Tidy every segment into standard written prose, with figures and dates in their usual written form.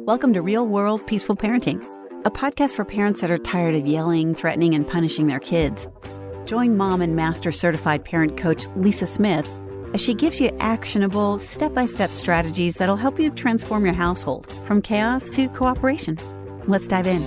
Welcome to Real World Peaceful Parenting, a podcast for parents that are tired of yelling, threatening, and punishing their kids. Join mom and master certified parent coach Lisa Smith as she gives you actionable, step-by-step strategies that'll help you transform your household from chaos to cooperation. Let's dive in.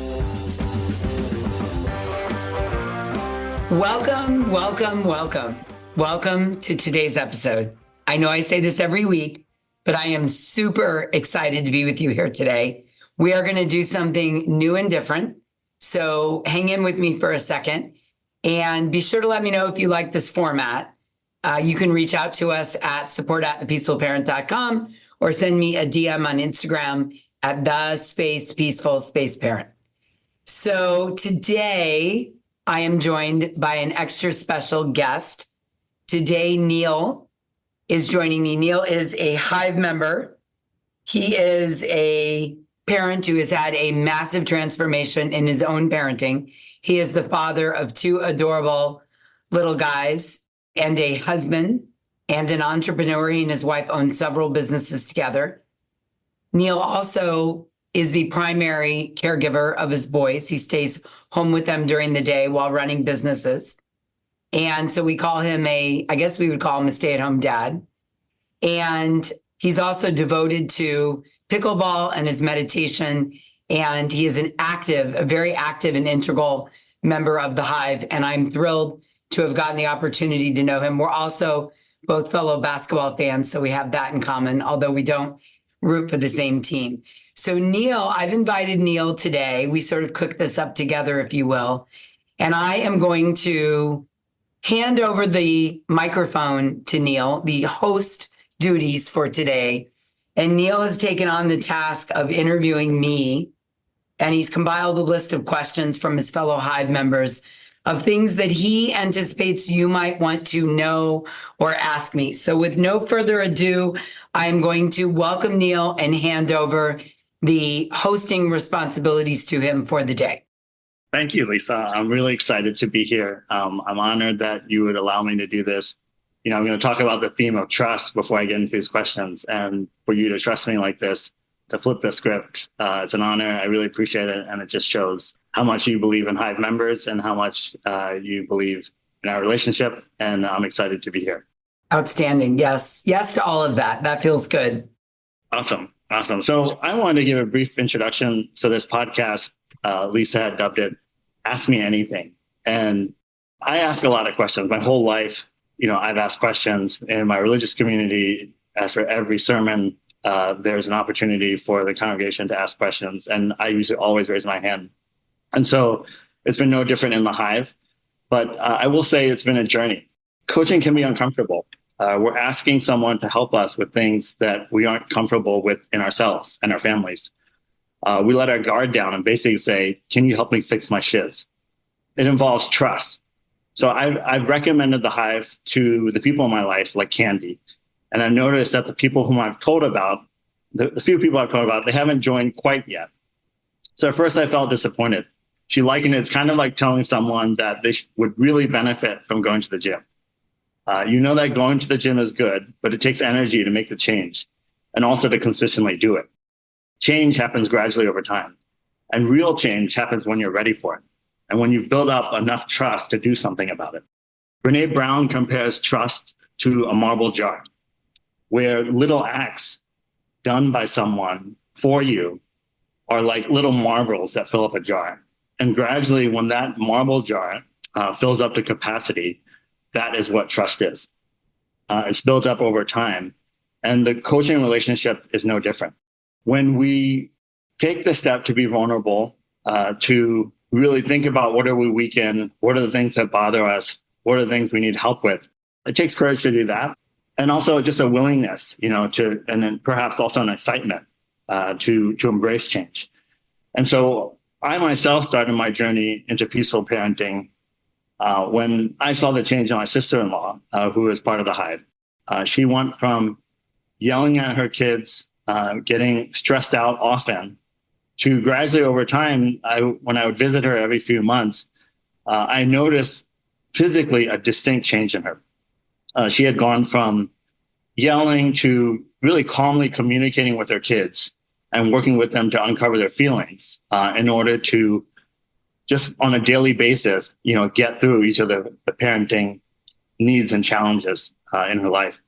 Welcome, welcome, welcome. Welcome to today's episode. I know I say this every week, but I am super excited to be with you here today. We are going to do something new and different. So hang in with me for a second and be sure to let me know if you like this format. You can reach out to us at support@thepeacefulparent.com or send me a DM on Instagram at @peaceful_parent. So today I am joined by an extra special guest. Today, Neil is joining me. Neil is a Hive member. He is a parent who has had a massive transformation in his own parenting. He is the father of two adorable little guys and a husband and an entrepreneur. He and his wife own several businesses together. Neil also is the primary caregiver of his boys. He stays home with them during the day while running businesses. And so we call him I guess we would call him a stay-at-home dad. And he's also devoted to pickleball and his meditation. And he is a very active and integral member of the Hive. And I'm thrilled to have gotten the opportunity to know him. We're also both fellow basketball fans, so we have that in common, although we don't root for the same team. So Neil, I've invited Neil today. We sort of cooked this up together, if you will. And I am going to hand over the microphone to Neil, the host duties for today. And Neil has taken on the task of interviewing me, and he's compiled a list of questions from his fellow Hive members of things that he anticipates you might want to know or ask me. So with no further ado, I'm going to welcome Neil and hand over the hosting responsibilities to him for the day. Thank you, Lisa. I'm really excited to be here. I'm honored that you would allow me to do this. You know, I'm going to talk about the theme of trust before I get into these questions. And for you to trust me like this, to flip the script, it's an honor. I really appreciate it. And it just shows how much you believe in Hive members and how much you believe in our relationship. And I'm excited to be here. Outstanding. Yes. Yes to all of that. That feels good. Awesome. So I wanted to give a brief introduction. So this podcast, Lisa had dubbed it, Ask Me Anything. And I ask a lot of questions. My whole life, you know, I've asked questions in my religious community. After every sermon, there's an opportunity for the congregation to ask questions. And I usually always raise my hand. And so it's been no different in the Hive. But I will say it's been a journey. Coaching can be uncomfortable. We're asking someone to help us with things that we aren't comfortable with in ourselves and our families. We let our guard down and basically say, can you help me fix my shiz? It involves trust. So I've recommended the Hive to the people in my life like candy. And I've noticed that the people whom I've told about, the few people I've told about, they haven't joined quite yet. So at first I felt disappointed. She likened it, it's kind of like telling someone that they would really benefit from going to the gym. You know that going to the gym is good, but it takes energy to make the change and also to consistently do it. Change happens gradually over time, and real change happens when you're ready for it and when you've built up enough trust to do something about it. Brene Brown compares trust to a marble jar, where little acts done by someone for you are like little marbles that fill up a jar. And gradually, when that marble jar fills up to capacity, that is what trust is. It's built up over time, and the coaching relationship is no different. When we take the step to be vulnerable, to really think about what are we weak in, what are the things that bother us, what are the things we need help with, it takes courage to do that. And also just a willingness, you know, and then perhaps also an excitement to embrace change. And so I myself started my journey into peaceful parenting when I saw the change in my sister-in-law, who is part of the Hive. She went from yelling at her kids, getting stressed out often, to gradually over time, when I would visit her every few months, I noticed physically a distinct change in her. She had gone from yelling to really calmly communicating with her kids and working with them to uncover their feelings in order to just on a daily basis, get through each of the parenting needs and challenges in her life.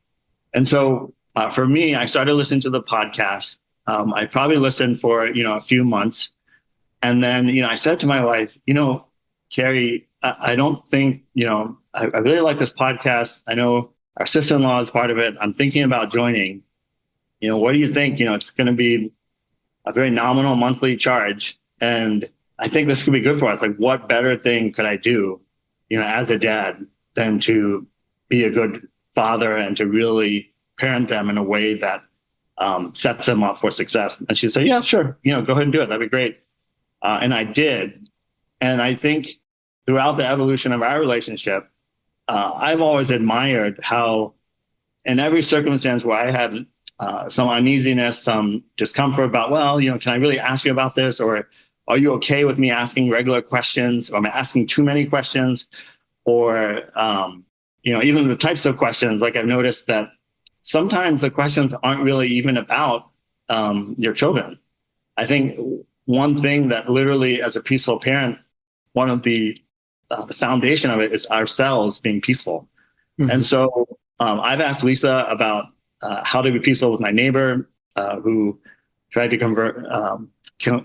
And so for me, I started listening to the podcast. I probably listened for, a few months. And then, I said to my wife, Carrie, I don't think, I really like this podcast. I know our sister-in-law is part of it. I'm thinking about joining. What do you think? It's going to be a very nominal monthly charge. And I think this could be good for us. Like, what better thing could I do, as a dad than to be a good father and to really parent them in a way that sets them up for success? And she said, yeah, sure. Go ahead and do it. That'd be great. And I did. And I think throughout the evolution of our relationship, I've always admired how in every circumstance where I had some uneasiness, some discomfort about, can I really ask you about this? Or are you okay with me asking regular questions? Or am I asking too many questions? Or, even the types of questions, like I've noticed that sometimes the questions aren't really even about your children. I think one thing that literally as a peaceful parent, one of the foundation of it is ourselves being peaceful. Mm-hmm. And so I've asked Lisa about how to be peaceful with my neighbor who tried to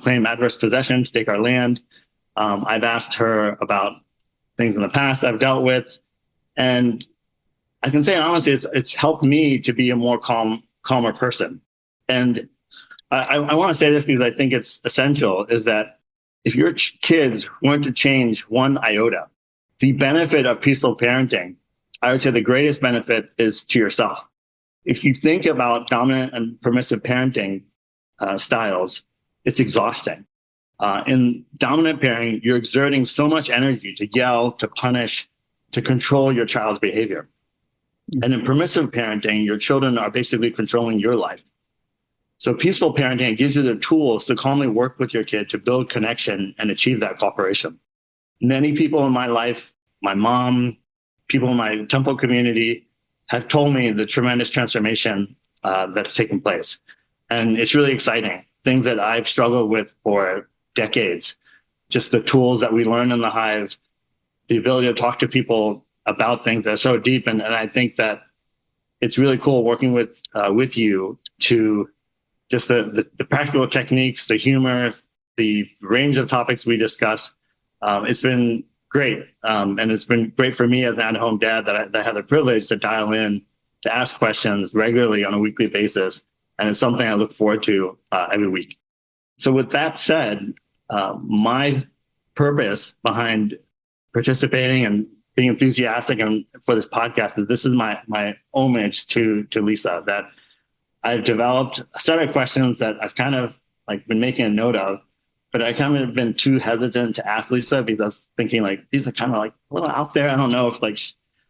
claim adverse possession to take our land. I've asked her about things in the past I've dealt with. And I can say honestly, it's helped me to be a more calmer person. And I want to say this because I think it's essential, is that if your kids weren't to change one iota, the benefit of peaceful parenting, I would say the greatest benefit is to yourself. If you think about dominant and permissive parenting styles, it's exhausting. In dominant parenting, you're exerting so much energy to yell, to punish, to control your child's behavior. And in permissive parenting, your children are basically controlling your life. So peaceful parenting gives you the tools to calmly work with your kid to build connection and achieve that cooperation. Many people in my life, my mom, people in my temple community have told me the tremendous transformation that's taken place. And it's really exciting. Things that I've struggled with for decades, just the tools that we learn in the Hive, the ability to talk to people about things that are so deep. And I think that it's really cool working with you to just the practical techniques, the humor, the range of topics we discuss. It's been great. And it's been great for me as an at-home dad that I have the privilege to dial in, to ask questions regularly on a weekly basis. And it's something I look forward to every week. So with that said, my purpose behind participating and being enthusiastic and for this podcast is this is my homage to Lisa, that I've developed a set of questions that I've kind of been making a note of, but I kind of been too hesitant to ask Lisa because I was thinking these are kind of a little out there. I don't know if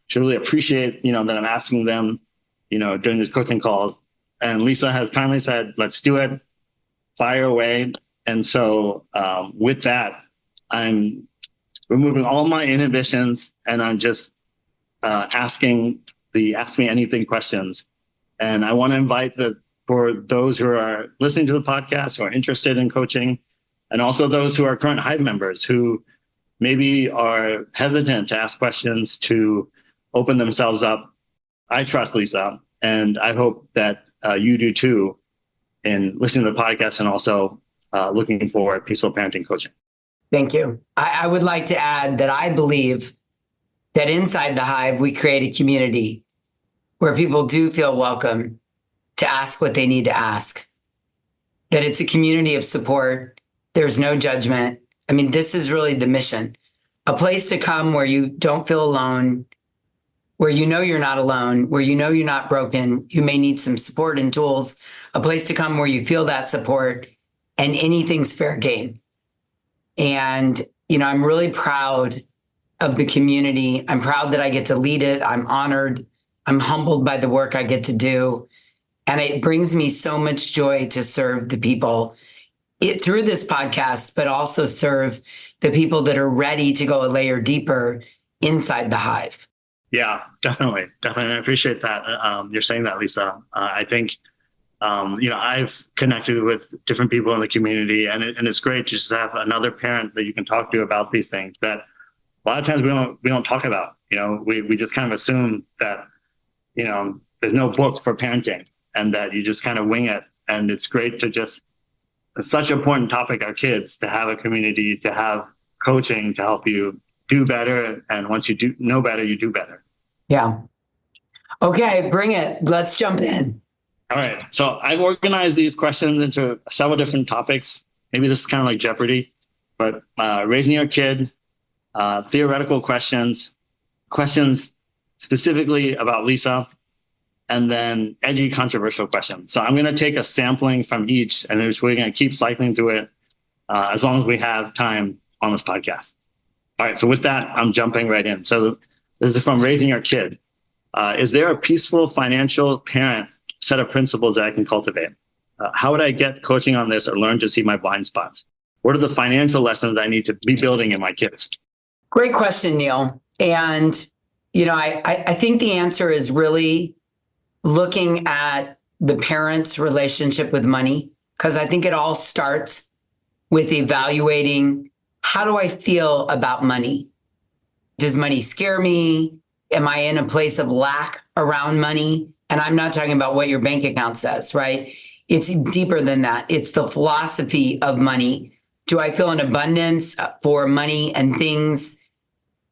she'll really appreciate, that I'm asking them, during these coaching calls. And Lisa has kindly said, let's do it, fire away. And so with that, I'm removing all my inhibitions and I'm just asking the ask me anything questions. And I want to invite for those who are listening to the podcast, who are interested in coaching, and also those who are current Hive members who maybe are hesitant to ask questions, to open themselves up. I trust Lisa, and I hope that you do too in listening to the podcast and also looking for peaceful parenting coaching. Thank you. I would like to add that I believe that inside the Hive, we create a community where people do feel welcome to ask what they need to ask, that it's a community of support. There's no judgment. I mean, this is really the mission, a place to come where you don't feel alone, where you're not alone, where you're not broken. You may need some support and tools, a place to come where you feel that support, and anything's fair game. And, I'm really proud of the community. I'm proud that I get to lead it. I'm honored. I'm humbled by the work I get to do. And it brings me so much joy to serve the people through this podcast, but also serve the people that are ready to go a layer deeper inside the Hive. Yeah, definitely. I appreciate that. You're saying that, Lisa. I think I've connected with different people in the community, and it's great just to have another parent that you can talk to about these things that a lot of times we don't talk about. We just kind of assume that, there's no book for parenting and that you just kind of wing it. And it's great to just, it's such an important topic, our kids, to have a community, to have coaching to help you do better. And once you do know better, you do better. Yeah. Okay, bring it. Let's jump in. All right. So I've organized these questions into several different topics. Maybe this is kind of like Jeopardy, but raising your kid, theoretical questions specifically about Lisa, and then edgy, controversial questions. So I'm going to take a sampling from each, and we're going to keep cycling through it as long as we have time on this podcast. All right. So with that, I'm jumping right in. So this is from Raising Your Kid. Is there a peaceful financial parent set of principles that I can cultivate? How would I get coaching on this or learn to see my blind spots? What are the financial lessons I need to be building in my kids? Great question, Neil. And, I think the answer is really looking at the parent's relationship with money, because I think it all starts with evaluating, how do I feel about money? Does money scare me? Am I in a place of lack around money? And I'm not talking about what your bank account says, right? It's deeper than that. It's the philosophy of money. Do I feel an abundance for money and things?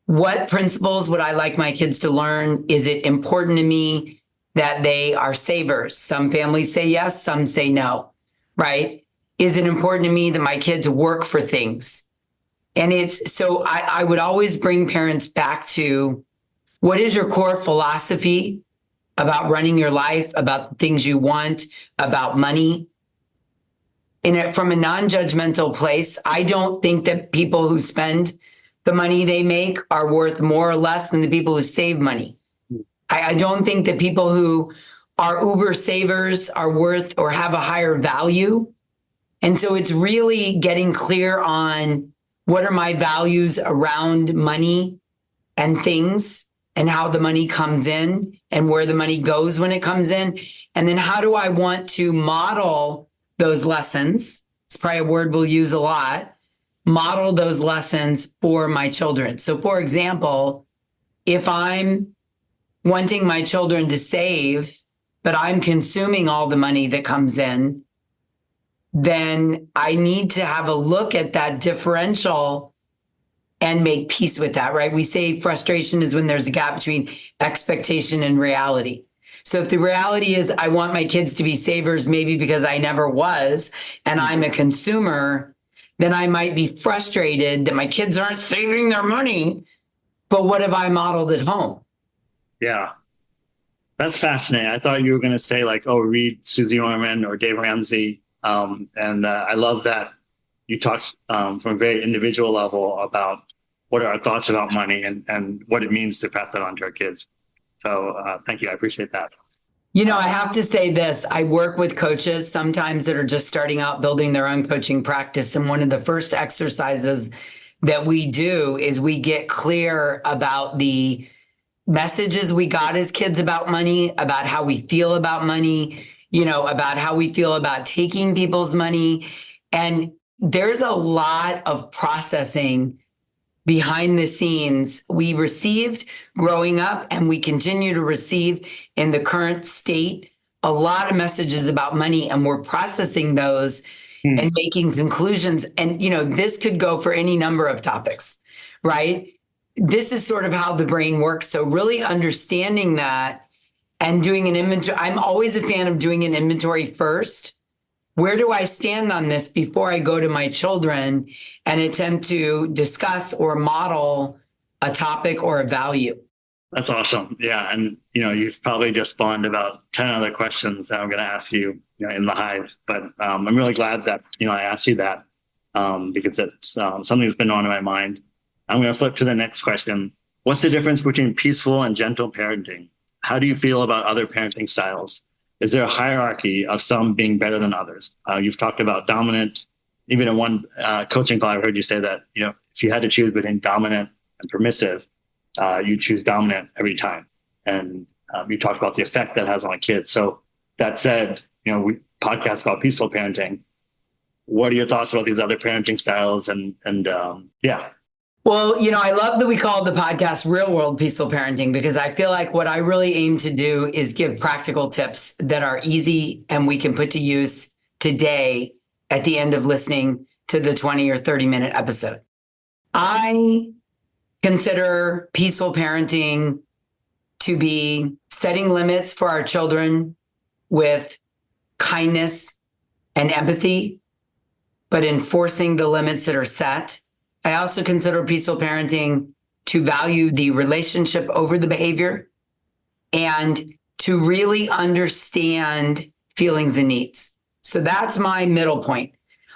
What principles would I like my kids to learn? Is it important to me that they are savers? Some families say yes, some say no, right? Is it important to me that my kids work for things? And I would always bring parents back to, what is your core philosophy about running your life, about things you want, about money? From a non-judgmental place, I don't think that people who spend the money they make are worth more or less than the people who save money. I don't think that people who are uber savers are worth or have a higher value. And so it's really getting clear on, what are my values around money and things, and how the money comes in and where the money goes when it comes in. And then how do I want to model those lessons? It's probably a word we'll use a lot. Model those lessons for my children. So for example, if I'm wanting my children to save, but I'm consuming all the money that comes in, then I need to have a look at that differential and make peace with that, right? We say frustration is when there's a gap between expectation and reality. So if the reality is I want my kids to be savers, maybe because I never was, and I'm a consumer, then I might be frustrated that my kids aren't saving their money. But what have I modeled at home? Yeah, that's fascinating. I thought you were going to say read Susie Orman or Dave Ramsey. I love that you talked from a very individual level about what are our thoughts about money and what it means to pass that on to our kids. So thank you. I appreciate that. I have to say this. I work with coaches sometimes that are just starting out building their own coaching practice. And one of the first exercises that we do is we get clear about the messages we got as kids about money, about how we feel about money, about how we feel about taking people's money. And there's a lot of processing behind the scenes we received growing up, and we continue to receive in the current state a lot of messages about money, and we're processing those and making conclusions. And, this could go for any number of topics, right? This is sort of how the brain works. So really understanding that and doing an inventory. I'm always a fan of doing an inventory first. Where do I stand on this before I go to my children and attempt to discuss or model a topic or a value? That's awesome. Yeah. And, you've probably just spawned about 10 other questions that I'm going to ask you, in the Hive. But I'm really glad that, I asked you that because it's something that's been on in my mind. I'm going to flip to the next question. What's the difference between peaceful and gentle parenting? How do you feel about other parenting styles? Is there a hierarchy of some being better than others? You've talked about dominant. Even in one coaching call, I've heard you say that, if you had to choose between dominant and permissive, you choose dominant every time. And you talked about the effect that has on kids. So that said, podcast called Peaceful Parenting. What are your thoughts about these other parenting styles? And yeah. Well, I love that we call the podcast Real World Peaceful Parenting, because I feel like what I really aim to do is give practical tips that are easy and we can put to use today at the end of listening to the 20 or 30-minute episode. I consider peaceful parenting to be setting limits for our children with kindness and empathy, but enforcing the limits that are set. I also consider peaceful parenting to value the relationship over the behavior and to really understand feelings and needs. So that's my middle point.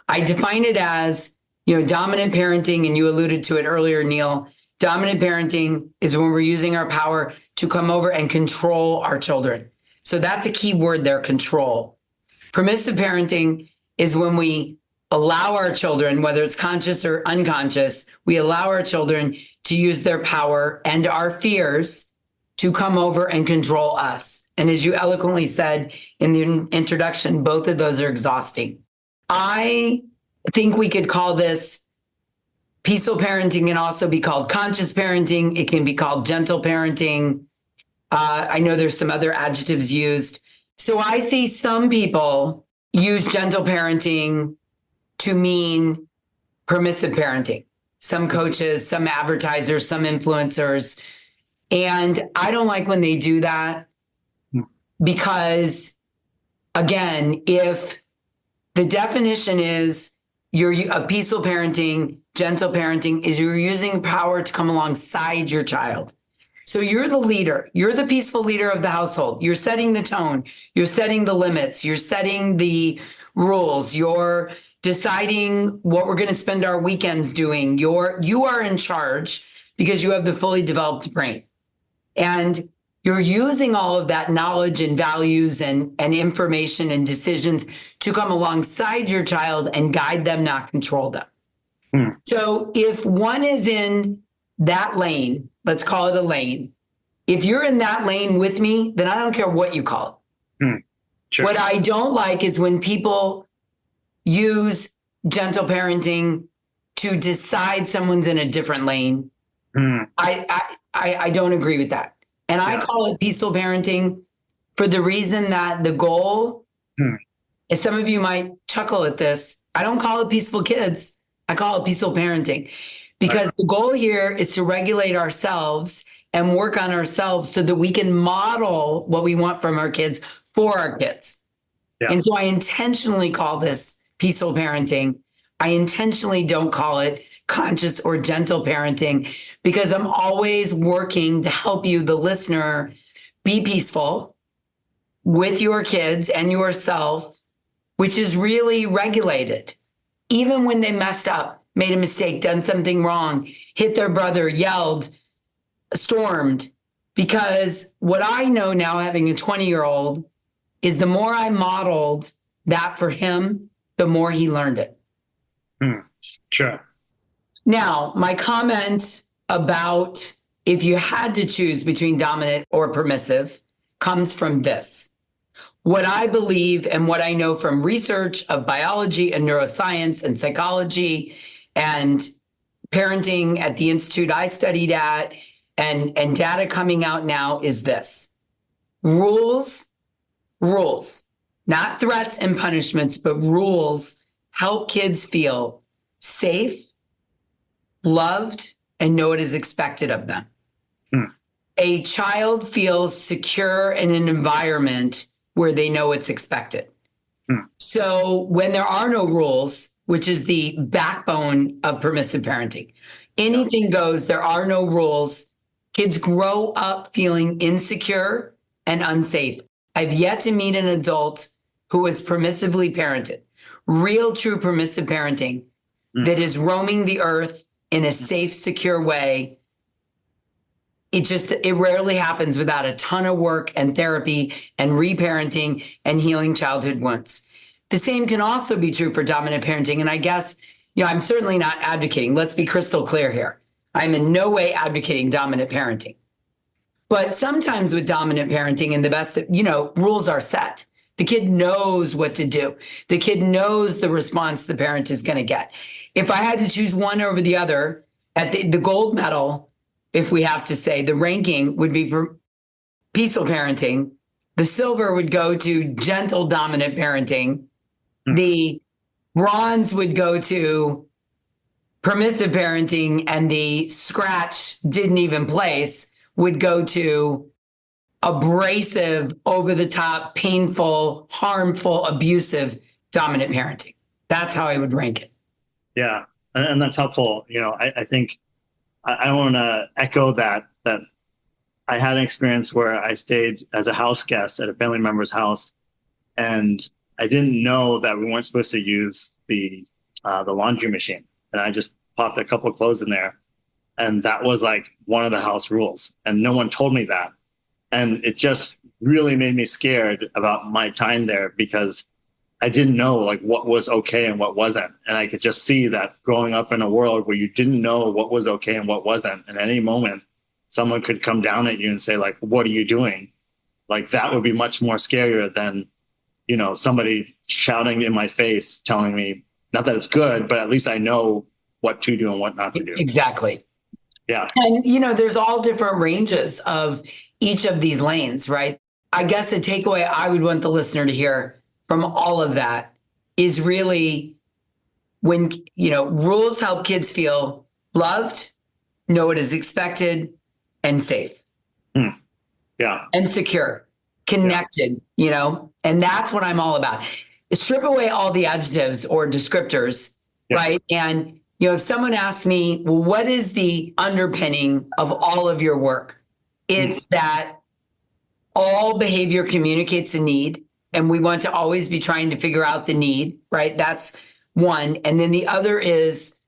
I define it as, dominant parenting, and you alluded to it earlier, Neil. Dominant parenting is when we're using our power to come over and control our children. So that's a key word there, control. Permissive parenting is when we allow our children, whether it's conscious or unconscious, we allow our children to use their power and our fears to come over and control us. And as you eloquently said in the introduction, both of those are exhausting. I think we could call this peaceful parenting, can also be called conscious parenting. It can be called gentle parenting. I know there's some other adjectives used. So I see some people use gentle parenting to mean permissive parenting. Some coaches, some advertisers, some influencers. And I don't like when they do that because, again, if the definition is you're a peaceful parenting, gentle parenting is you're using power to come alongside your child. So you're the leader. You're the peaceful leader of the household. You're setting the tone. You're setting the limits. You're setting the rules. You're deciding what we're going to spend our weekends doing. You are in charge because you have the fully developed brain. And you're using all of that knowledge and values and information and decisions to come alongside your child and guide them, not control them. So if one is in that lane, let's call it a lane. If you're in that lane with me, then I don't care what you call it. Sure. What I don't like is when people use gentle parenting to decide someone's in a different lane. I don't agree with that. And I call it peaceful parenting for the reason that the goal, and some of you might chuckle at this, I don't call it peaceful kids. I call it peaceful parenting because the goal here is to regulate ourselves and work on ourselves so that we can model what we want from our kids for our kids. Yeah. And so I intentionally call this peaceful parenting. I intentionally don't call it conscious or gentle parenting because I'm always working to help you, the listener, be peaceful with your kids and yourself, which is really regulated. Even when they messed up, made a mistake, done something wrong, hit their brother, yelled, stormed. Because what I know now, having a 20-year-old, is the more I modeled that for him, the more he learned it. Sure. Now, my comment about if you had to choose between dominant or permissive comes from this. What I believe and what I know from research of biology and neuroscience and psychology and parenting at the institute I studied at and data coming out now is this. Rules, not threats and punishments, but rules help kids feel safe, loved, and know what is expected of them. A child feels secure in an environment where they know it's expected. So when there are no rules, which is the backbone of permissive parenting, anything goes, there are no rules. Kids grow up feeling insecure and unsafe. I've yet to meet an adult who is permissively parented, real, true permissive parenting that is roaming the earth in a safe, secure way. It rarely happens without a ton of work and therapy and reparenting and healing childhood wounds. The same can also be true for dominant parenting. And I guess, I'm certainly not advocating. Let's be crystal clear here. I'm in no way advocating dominant parenting. But sometimes with dominant parenting and the best, rules are set. The kid knows what to do. The kid knows the response the parent is going to get. If I had to choose one over the other, at the gold medal, if we have to say, the ranking would be for peaceful parenting. The silver would go to gentle dominant parenting. The bronze would go to permissive parenting, and the scratch didn't even place would go to abrasive, over the top, painful, harmful, abusive, dominant parenting. That's how I would rank it. Yeah. And that's helpful. I think I want to echo that I had an experience where I stayed as a house guest at a family member's house, and I didn't know that we weren't supposed to use the laundry machine. And I just popped a couple of clothes in there. And that was like one of the house rules. And no one told me that. And it just really made me scared about my time there, because I didn't know like what was okay and what wasn't. And I could just see that growing up in a world where you didn't know what was okay and what wasn't. And at any moment, someone could come down at you and say, like, what are you doing? Like, that would be much more scarier than, somebody shouting in my face, telling me, not that it's good, but at least I know what to do and what not to do. Exactly. Yeah. And, there's all different ranges of each of these lanes, right? I guess the takeaway I would want the listener to hear from all of that is really when, rules help kids feel loved, know what is expected, and safe. Yeah. And secure, connected, and that's what I'm all about. Strip away all the adjectives or descriptors, right? And, if someone asks me, well, what is the underpinning of all of your work? It's that all behavior communicates a need, and we want to always be trying to figure out the need, right? That's one. And then the other is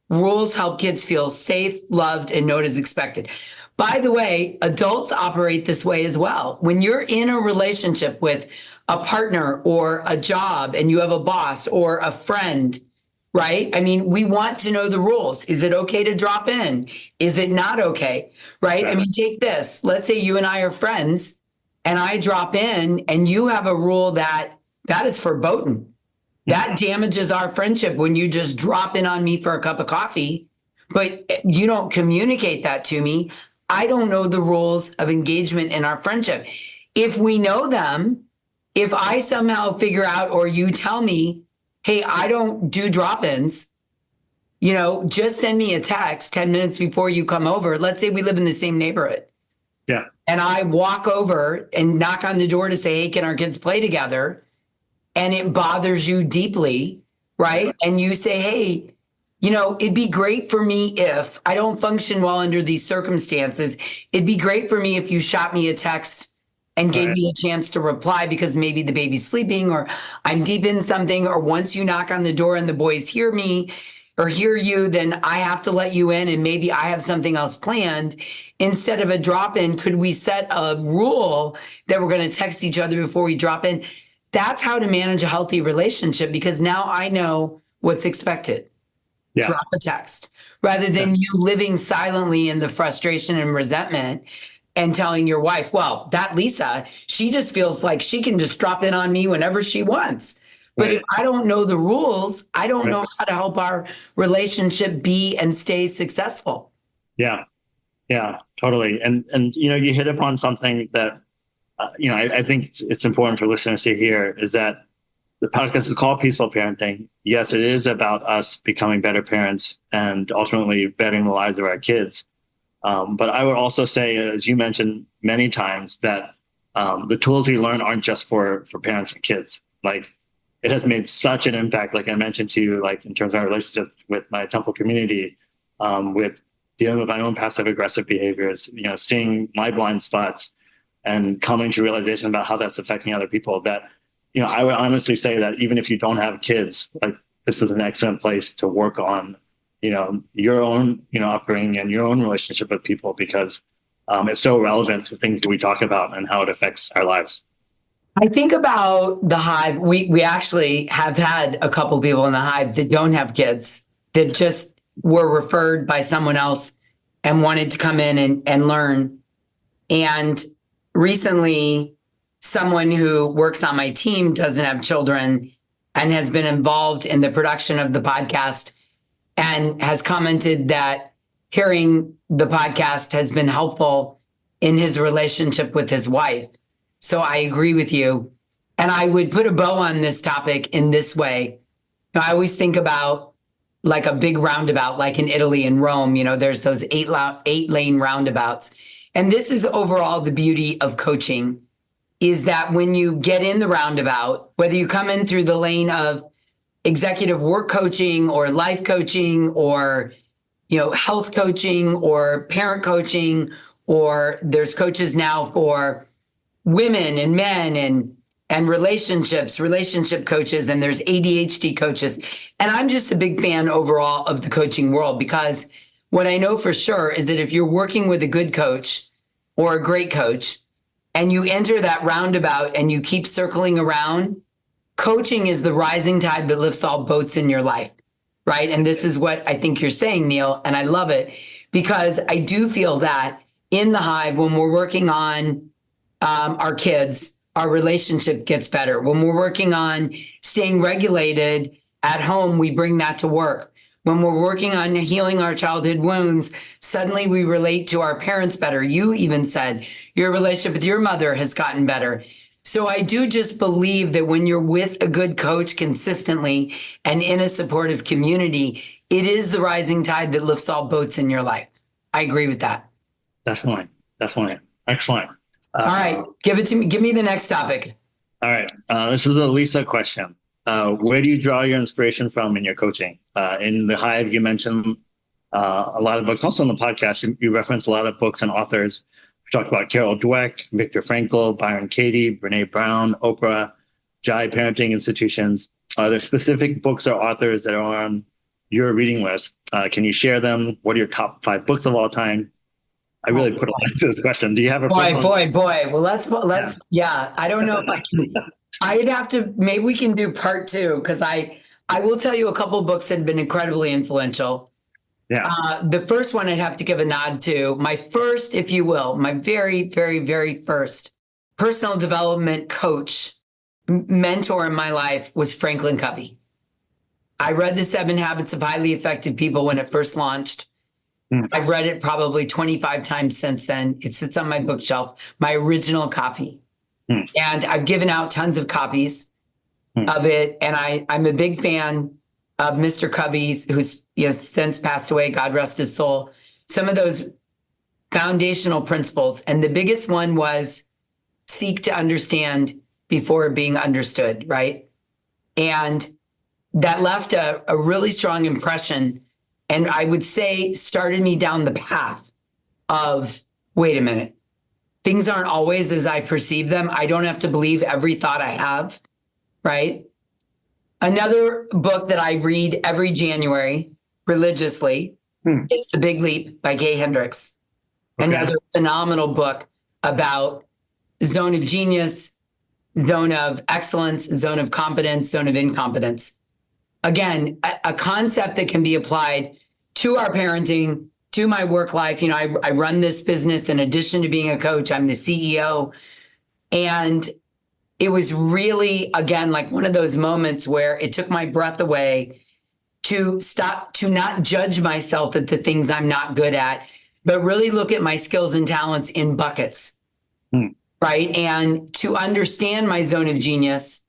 rules help kids feel safe, loved, and know what is expected. By the way, adults operate this way as well. When you're in a relationship with a partner or a job and you have a boss or a friend, right? I mean, we want to know the rules. Is it okay to drop in? Is it not okay? Right? I mean, take this. Let's say you and I are friends and I drop in and you have a rule that is verboten. That damages our friendship when you just drop in on me for a cup of coffee, but you don't communicate that to me. I don't know the rules of engagement in our friendship. If we know them, if I somehow figure out, or you tell me, hey, I don't do drop-ins, just send me a text 10 minutes before you come over. Let's say we live in the same neighborhood. Yeah. And I walk over and knock on the door to say, hey, can our kids play together? And it bothers you deeply, right? And you say, hey, it'd be great for me if I don't function well under these circumstances. It'd be great for me if you shot me a text and gave me a chance to reply, because maybe the baby's sleeping or I'm deep in something, or once you knock on the door and the boys hear me or hear you, then I have to let you in and maybe I have something else planned. Instead of a drop-in, could we set a rule that we're going to text each other before we drop in? That's how to manage a healthy relationship, because now I know what's expected. Yeah. Drop a text rather than you living silently in the frustration and resentment and telling your wife, well, that Lisa, she just feels like she can just drop in on me whenever she wants. But if I don't know the rules, I don't know how to help our relationship be and stay successful. Yeah. Yeah, totally. And you hit upon something that, I think it's important for listeners to hear, is that the podcast is called Peaceful Parenting. Yes, it is about us becoming better parents and ultimately bettering the lives of our kids. But I would also say, as you mentioned many times, that the tools we learn aren't just for parents and kids. Like, it has made such an impact, like I mentioned to you, like in terms of our relationship with my temple community, with dealing with my own passive aggressive behaviors, seeing my blind spots and coming to realization about how that's affecting other people, that, I would honestly say that even if you don't have kids, like, this is an excellent place to work on your own, upbringing and your own relationship with people, because it's so relevant to things that we talk about and how it affects our lives. I think about the Hive. We actually have had a couple people in the Hive that don't have kids, that just were referred by someone else and wanted to come in and learn. And recently someone who works on my team, doesn't have children, and has been involved in the production of the podcast and has commented that hearing the podcast has been helpful in his relationship with his wife. So I agree with you. And I would put a bow on this topic in this way. I always think about like a big roundabout, like in Italy and Rome, there's those 8-lane roundabouts. And this is overall the beauty of coaching, is that when you get in the roundabout, whether you come in through the lane of executive work coaching or life coaching or, health coaching or parent coaching, or there's coaches now for women and men and relationship coaches, and there's ADHD coaches. And I'm just a big fan overall of the coaching world, because what I know for sure is that if you're working with a good coach or a great coach and you enter that roundabout and you keep circling around, coaching is the rising tide that lifts all boats in your life, right? And this is what I think you're saying, Neil, and I love it, because I do feel that in the Hive, when we're working on our kids, our relationship gets better. When we're working on staying regulated at home, we bring that to work. When we're working on healing our childhood wounds, suddenly we relate to our parents better. You even said your relationship with your mother has gotten better. So I do just believe that when you're with a good coach consistently and in a supportive community, it is the rising tide that lifts all boats in your life. I agree with that. Definitely. Excellent. All right, give it to me. Give me the next topic. All right. This is a Lisa question. Where do you draw your inspiration from in your coaching? In the Hive, you mentioned a lot of books. Also on the podcast, you reference a lot of books and authors. We talked about Carol Dweck, Viktor Frankl, Byron Katie, Brene Brown, Oprah, Jai Parenting Institutions. Are there specific books or authors that are on your reading list? Can you share them? What are your top 5 books of all time? I really put a lot into this question. Do you have a boy? Well, let's. Yeah, I don't know if I can. I would have to. Maybe we can do part 2, because I will tell you a couple of books that have been incredibly influential. Yeah. The first one I'd have to give a nod to. My first, if you will, my very, very, very first personal development coach, mentor in my life was Franklin Covey. I read The 7 Habits of Highly Effective People when it first launched. I've read it probably 25 times since then. It sits on my bookshelf, my original copy. And I've given out tons of copies of it. And I'm a big fan of Mr. Covey's, who's since passed away, God rest his soul. Some of those foundational principles. And the biggest one was seek to understand before being understood, right? And that left a really strong impression. And I would say started me down the path of, wait a minute, things aren't always as I perceive them. I don't have to believe every thought I have, right? Another book that I read every January religiously is The Big Leap by Gay Hendricks. Okay. Another phenomenal book about zone of genius, zone of excellence, zone of competence, zone of incompetence. Again, a concept that can be applied to our parenting, to my work life. I run this business in addition to being a coach. I'm the CEO. And it was really, again, like one of those moments where it took my breath away to stop, to not judge myself at the things I'm not good at, but really look at my skills and talents in buckets, right? And to understand my zone of genius,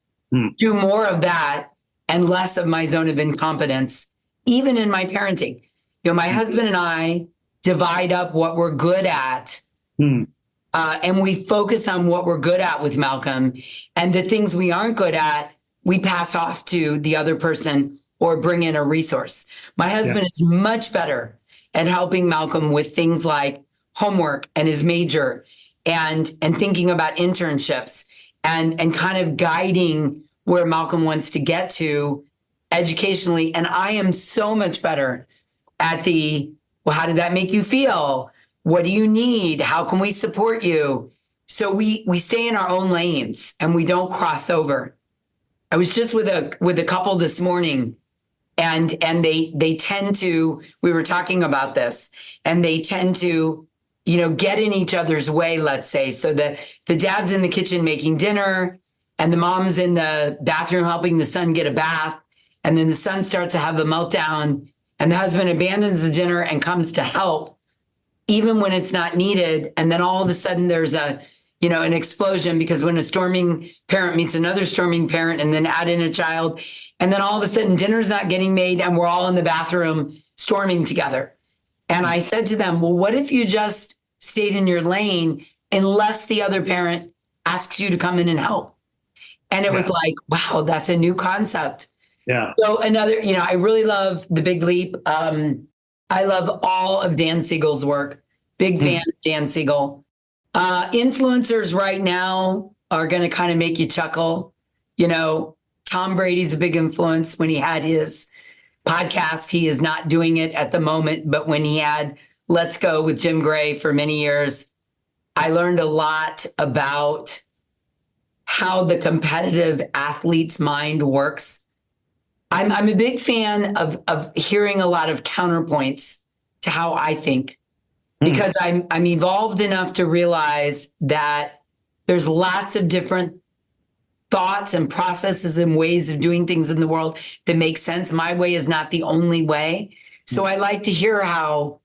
do more of that and less of my zone of incompetence, even in my parenting. My husband and I divide up what we're good at, and we focus on what we're good at with Malcolm, and the things we aren't good at, we pass off to the other person or bring in a resource. My husband is much better at helping Malcolm with things like homework and his major and thinking about internships and kind of guiding where Malcolm wants to get to educationally. And I am so much better at well, how did that make you feel? What do you need? How can we support you? So we stay in our own lanes and we don't cross over. I was just with a couple this morning, and they tend to, we were talking about this, and they tend to get in each other's way, let's say. So the dad's in the kitchen making dinner and the mom's in the bathroom helping the son get a bath. And then the son starts to have a meltdown and the husband abandons the dinner and comes to help even when it's not needed. And then all of a sudden there's an explosion, because when a storming parent meets another storming parent and then add in a child, and then all of a sudden dinner's not getting made and we're all in the bathroom storming together. And I said to them, well, what if you just stayed in your lane unless the other parent asks you to come in and help? And it was like, wow, that's a new concept. Yeah. So I really love The Big Leap. I love all of Dan Siegel's work. Big fan of Dan Siegel. Influencers right now are going to kind of make you chuckle. Tom Brady's a big influence. When he had his podcast, he is not doing it at the moment, but when he had Let's Go with Jim Gray for many years, I learned a lot about how the competitive athlete's mind works. I'm a big fan of hearing a lot of counterpoints to how I think, because I'm evolved enough to realize that there's lots of different thoughts and processes and ways of doing things in the world that make sense. My way is not the only way. So I like to hear how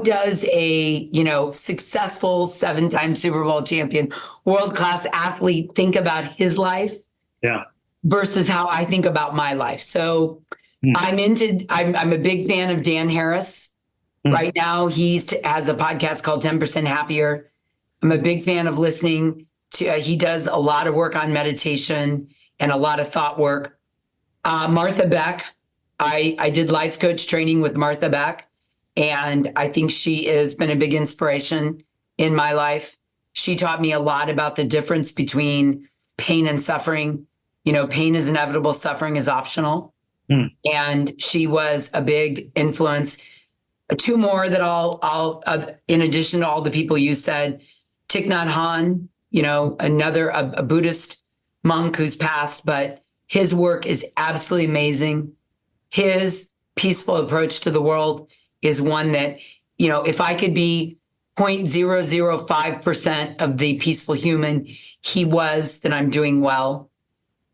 does a, successful 7-time Super Bowl champion, world-class athlete think about his life versus how I think about my life. So I'm a big fan of Dan Harris. Right now, he has a podcast called 10% Happier. I'm a big fan of listening to, he does a lot of work on meditation and a lot of thought work. Martha Beck, I did life coach training with Martha Beck, and I think she has been a big inspiration in my life. She taught me a lot about the difference between pain and suffering. Pain is inevitable, suffering is optional. And she was a big influence. Two more that I'll in addition to all the people you said, Thich Nhat Hanh, another a Buddhist monk who's passed, but his work is absolutely amazing. His peaceful approach to the world is one that, if I could be 0.005% of the peaceful human he was, then I'm doing well.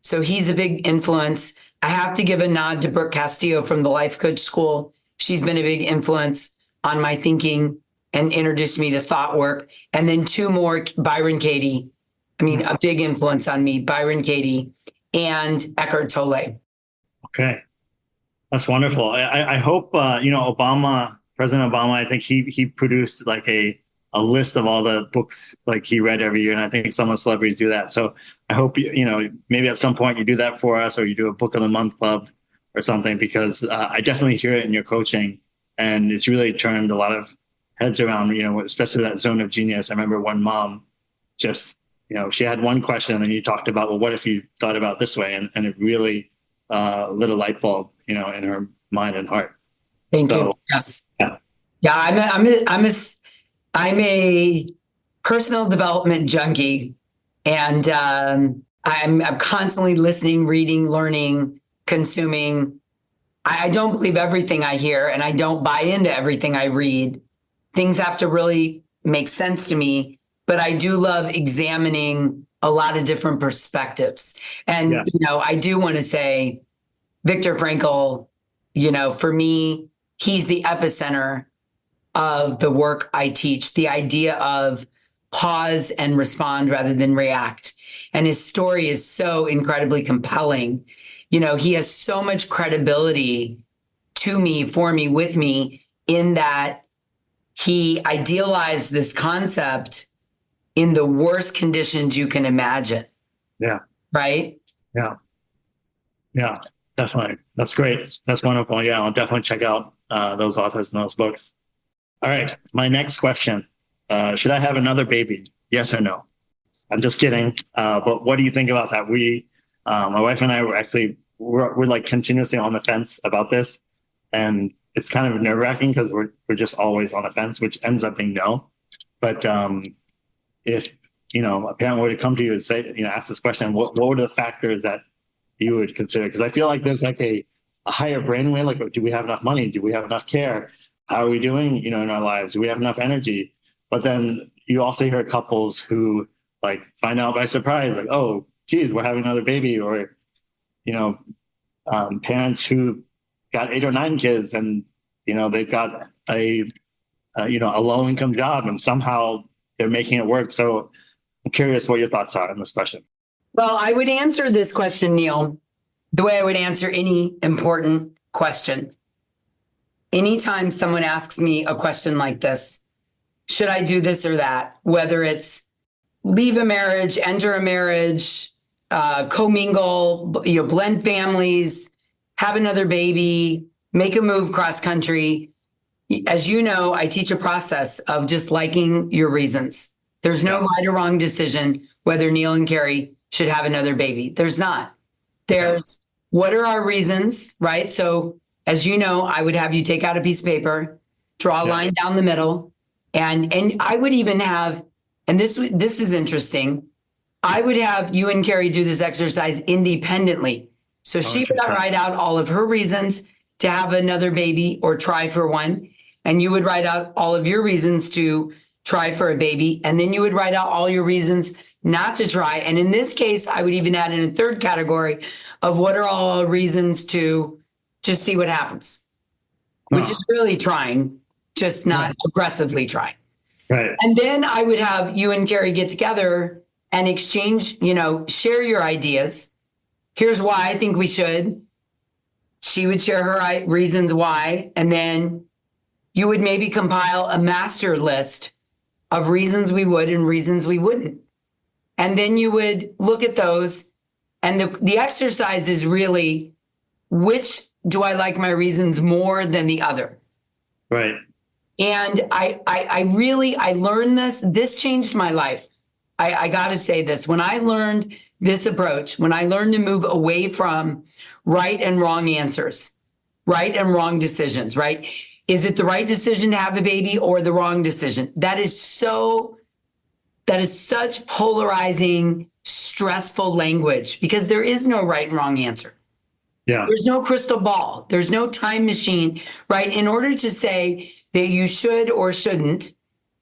So he's a big influence. I have to give a nod to Brooke Castillo from the Life Coach School. She's been a big influence on my thinking and introduced me to thought work. And then two more, Byron Katie. A big influence on me, Byron Katie and Eckhart Tolle. Okay. That's wonderful. I hope, President Obama, I think he produced like a list of all the books like he read every year. And I think some of the celebrities do that. So I hope, maybe at some point you do that for us, or you do a book of the month club or something, because I definitely hear it in your coaching, and it's really turned a lot of heads around, especially that zone of genius. I remember one mom just, she had one question and you talked about, well, what if you thought about this way? And it really lit a light bulb, in her mind and heart. Thank you. Yes. Yeah. I'm a personal development junkie, and I'm constantly listening, reading, learning, consuming. I don't believe everything I hear, and I don't buy into everything I read. Things have to really make sense to me, but I do love examining a lot of different perspectives. And, I do want to say Viktor Frankl, for me, he's the epicenter of the work I teach, the idea of pause and respond rather than react. And his story is so incredibly compelling. He has so much credibility to me, for me, with me, in that he idealized this concept in the worst conditions you can imagine. Yeah. Right? Yeah. Yeah, definitely. That's great. That's wonderful. Yeah, I'll definitely check out those authors and those books. All right. My next question. Should I have another baby? Yes or no? I'm just kidding. But what do you think about that? My wife and I we're like continuously on the fence about this. And it's kind of nerve wracking because we're just always on the fence, which ends up being no. But if, a parent were to come to you and say, ask this question, what were the factors that you would consider? Because I feel like there's like a higher brainwave, like, do we have enough money? Do we have enough care? How are we doing, in our lives? Do we have enough energy? But then you also hear couples who like find out by surprise, like, oh, geez, we're having another baby, or, parents who got 8 or 9 kids and, they've got a low income job and somehow they're making it work. So I'm curious what your thoughts are on this question. Well, I would answer this question, Neil, the way I would answer any important question. Anytime someone asks me a question like this, should I do this or that? Whether it's leave a marriage, enter a marriage, commingle, blend families, have another baby, make a move cross country. As you know, I teach a process of just liking your reasons. There's no right or wrong decision whether Neil and Carrie should have another baby. There's not. There's what are our reasons, right? So as you know, I would have you take out a piece of paper, draw a line down the middle, and I would even have, and this is interesting, I would have you and Carrie do this exercise independently. So she would write out all of her reasons to have another baby or try for one, and you would write out all of your reasons to try for a baby, and then you would write out all your reasons not to try. And in this case, I would even add in a third category of what are all our reasons to just see what happens, which is really trying, just not aggressively trying. Right. And then I would have you and Carrie get together and exchange, share your ideas. Here's why I think we should. She would share her reasons why, and then you would maybe compile a master list of reasons we would and reasons we wouldn't. And then you would look at those, and the exercise is really, which do I like my reasons more than the other? Right. And I learned this changed my life. I got to say this. When I learned this approach, when I learned to move away from right and wrong answers, right and wrong decisions, right? Is it the right decision to have a baby or the wrong decision? That is such polarizing, stressful language because there is no right and wrong answer. Yeah. There's no crystal ball. There's no time machine, right? In order to say that you should or shouldn't,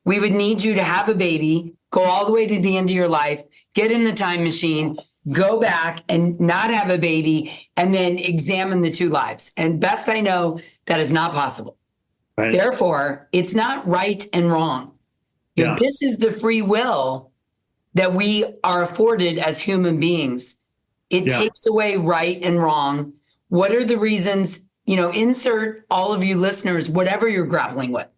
we would need you to have a baby, go all the way to the end of your life, get in the time machine, go back and not have a baby, and then examine the two lives. And best I know, that is not possible. Right. Therefore, it's not right and wrong. This is the free will that we are afforded as human beings. It takes away right and wrong. What are the reasons? Insert all of you listeners, whatever you're grappling with,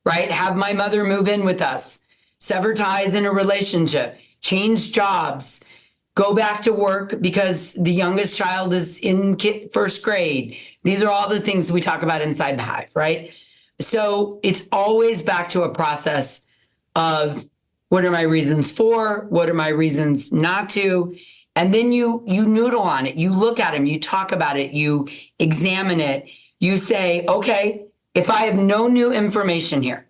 right? Have my mother move in with us, sever ties in a relationship, change jobs, go back to work because the youngest child is in first grade. These are all the things we talk about inside the Hive, right? So it's always back to a process of what are my reasons for, what are my reasons not to, and then you noodle on it, you look at them, you talk about it, you examine it, you say, okay, if I have no new information here,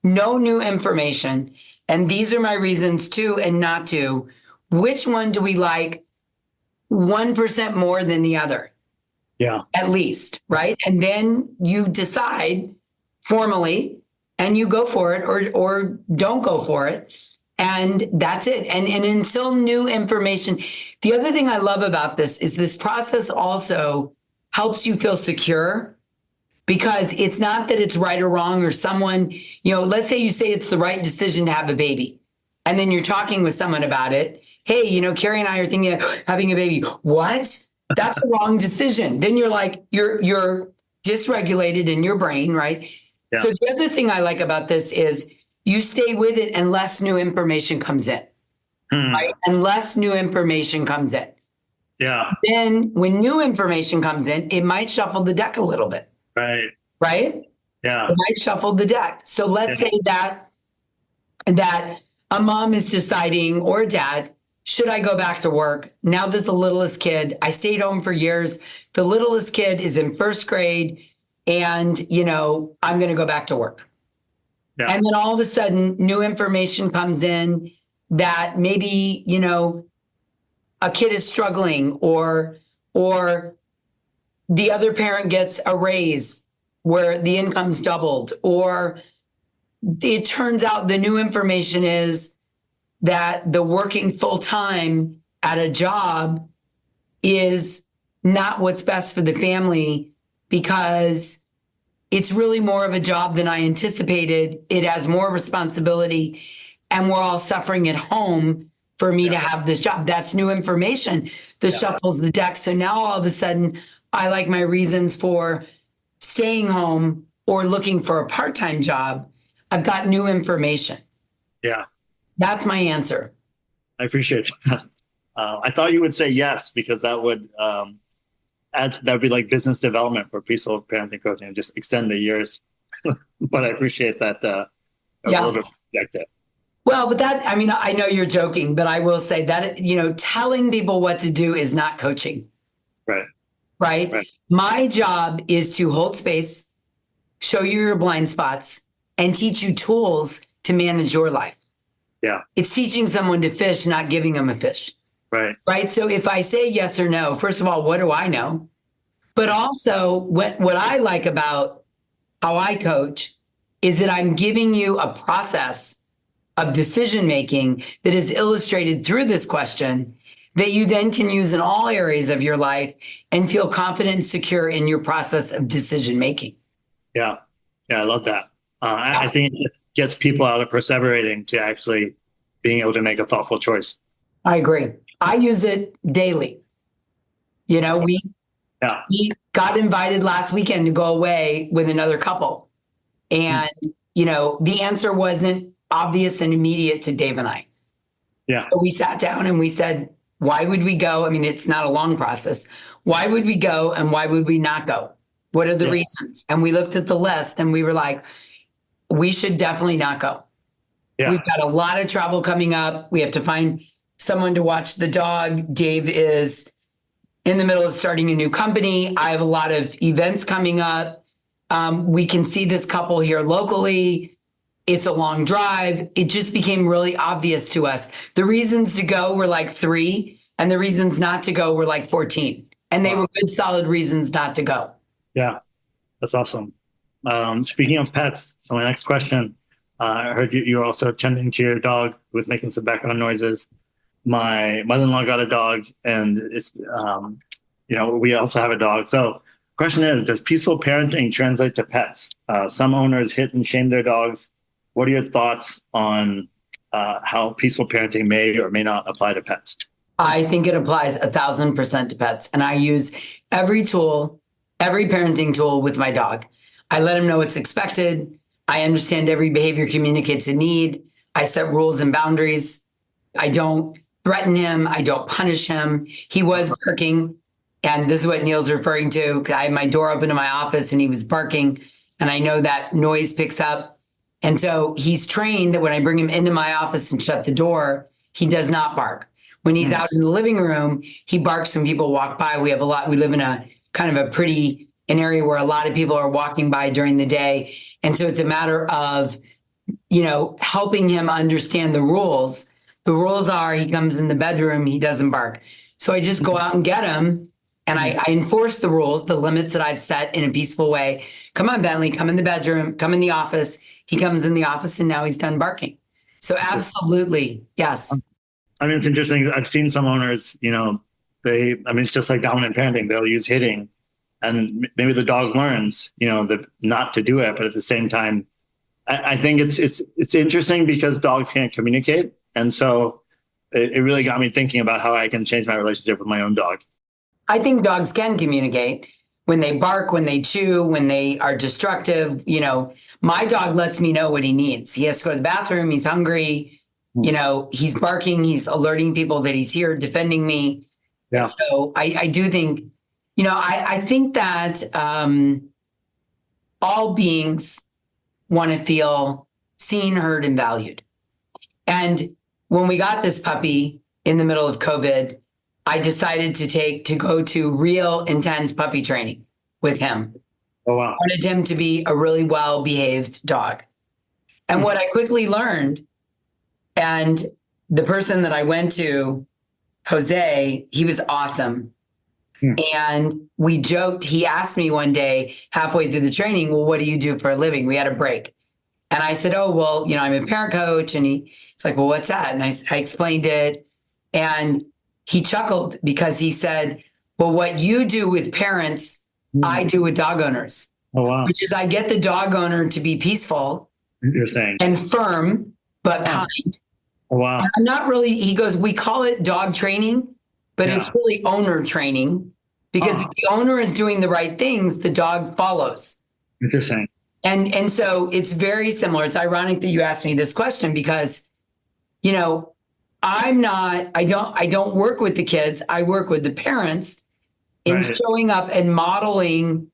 no new information, and these are my reasons to and not to, which one do we like 1% more than the other? Yeah. At least, right? And then you decide formally and you go for it or don't go for it. And that's it. And until new information, the other thing I love about this is this process also helps you feel secure because it's not that it's right or wrong or someone, let's say you say it's the right decision to have a baby. And then you're talking with someone about it. Hey, Carrie and I are thinking of having a baby. What? That's the wrong decision. Then you're like, you're dysregulated in your brain, right? Yeah. So the other thing I like about this is you stay with it unless new information comes in, right? Unless new information comes in. Yeah. Then when new information comes in, it might shuffle the deck a little bit. Right. Right? Yeah. It might shuffle the deck. So let's say that a mom is deciding, or a dad, should I go back to work now that the littlest kid, I stayed home for years, the littlest kid is in first grade and, I'm going to go back to work. Yeah. And then all of a sudden new information comes in that maybe, a kid is struggling or the other parent gets a raise where the income's doubled or it turns out the new information is that the working full time at a job is not what's best for the family, because it's really more of a job than I anticipated. It has more responsibility, and we're all suffering at home for me to have this job. That's new information that shuffles the deck. So now all of a sudden, I like my reasons for staying home or looking for a part-time job. I've got new information. Yeah. That's my answer. I appreciate that. I thought you would say yes, because that would that would be like business development for peaceful parenting coaching and just extend the years. But I appreciate that a little bit objective. Well, but that, I mean, I know you're joking, but I will say that, telling people what to do is not coaching. Right? My job is to hold space, show you your blind spots, and teach you tools to manage your life. Yeah. It's teaching someone to fish, not giving them a fish. Right. So if I say yes or no, first of all, what do I know? But also what I like about how I coach is that I'm giving you a process of decision making that is illustrated through this question that you then can use in all areas of your life and feel confident and secure in your process of decision making. Yeah. I love that. I think it gets people out of perseverating to actually being able to make a thoughtful choice. I agree. I use it daily. We got invited last weekend to go away with another couple. And, the answer wasn't obvious and immediate to Dave and I. Yeah. So we sat down and we said, why would we go? I mean, it's not a long process. Why would we go and why would we not go? What are the reasons? And we looked at the list and we were like, we should definitely not go. Yeah. We've got a lot of travel coming up. We have to find someone to watch the dog. Dave is in the middle of starting a new company. I have a lot of events coming up. We can see this couple here locally. It's a long drive. It just became really obvious to us. The reasons to go were like 3, and the reasons not to go were like 14. And they were good, solid reasons not to go. Yeah, that's awesome. Speaking of pets, so my next question, I heard you're also tending to your dog who was making some background noises. My mother-in-law got a dog, and it's, we also have a dog. So question is, does peaceful parenting translate to pets? Some owners hit and shame their dogs. What are your thoughts on how peaceful parenting may or may not apply to pets? I think it applies 1,000% to pets. And I use every parenting tool with my dog. I let him know what's expected. I understand every behavior communicates a need. I set rules and boundaries. I don't threaten him. I don't punish him. He was barking. And this is what Neil's referring to. I had my door open to my office and he was barking. And I know that noise picks up. And so he's trained that when I bring him into my office and shut the door, he does not bark. When he's out in the living room, he barks when people walk by. We live in a kind of an area where a lot of people are walking by during the day. And so it's a matter of, helping him understand the rules. The rules are he comes in the bedroom, he doesn't bark. So I just go out and get him. And I enforce the rules, the limits that I've set in a peaceful way. Come on, Bentley, come in the bedroom, come in the office. He comes in the office and now he's done barking. So absolutely, yes. I mean, it's interesting. I've seen some owners, it's just like dominant parenting. They'll use hitting and maybe the dog learns, not to do it. But at the same time, I think it's interesting because dogs can't communicate. And so it really got me thinking about how I can change my relationship with my own dog. I think dogs can communicate when they bark, when they chew, when they are destructive. My dog lets me know what he needs. He has to go to the bathroom. He's hungry. He's barking. He's alerting people that he's here defending me. Yeah. So I do think, I think that all beings want to feel seen, heard, and valued. And when we got this puppy in the middle of COVID, I decided to go to real intense puppy training with him. Oh, wow. I wanted him to be a really well-behaved dog. And what I quickly learned, and the person that I went to, Jose, he was awesome. And we joked, he asked me one day halfway through the training, well, what do you do for a living? We had a break. And I said, oh, well, I'm a parent coach. And he's like, well, what's that? And I explained it. And he chuckled because he said, well, what you do with parents, I do with dog owners. Oh, wow. Which is I get the dog owner to be peaceful You're saying. and firm, but kind. Oh, wow. I'm not really, he goes, we call it dog training, but it's really owner training because if the owner is doing the right things, the dog follows. Interesting. And so it's very similar. It's ironic that you asked me this question because, I don't work with the kids. I work with the parents in showing up and modeling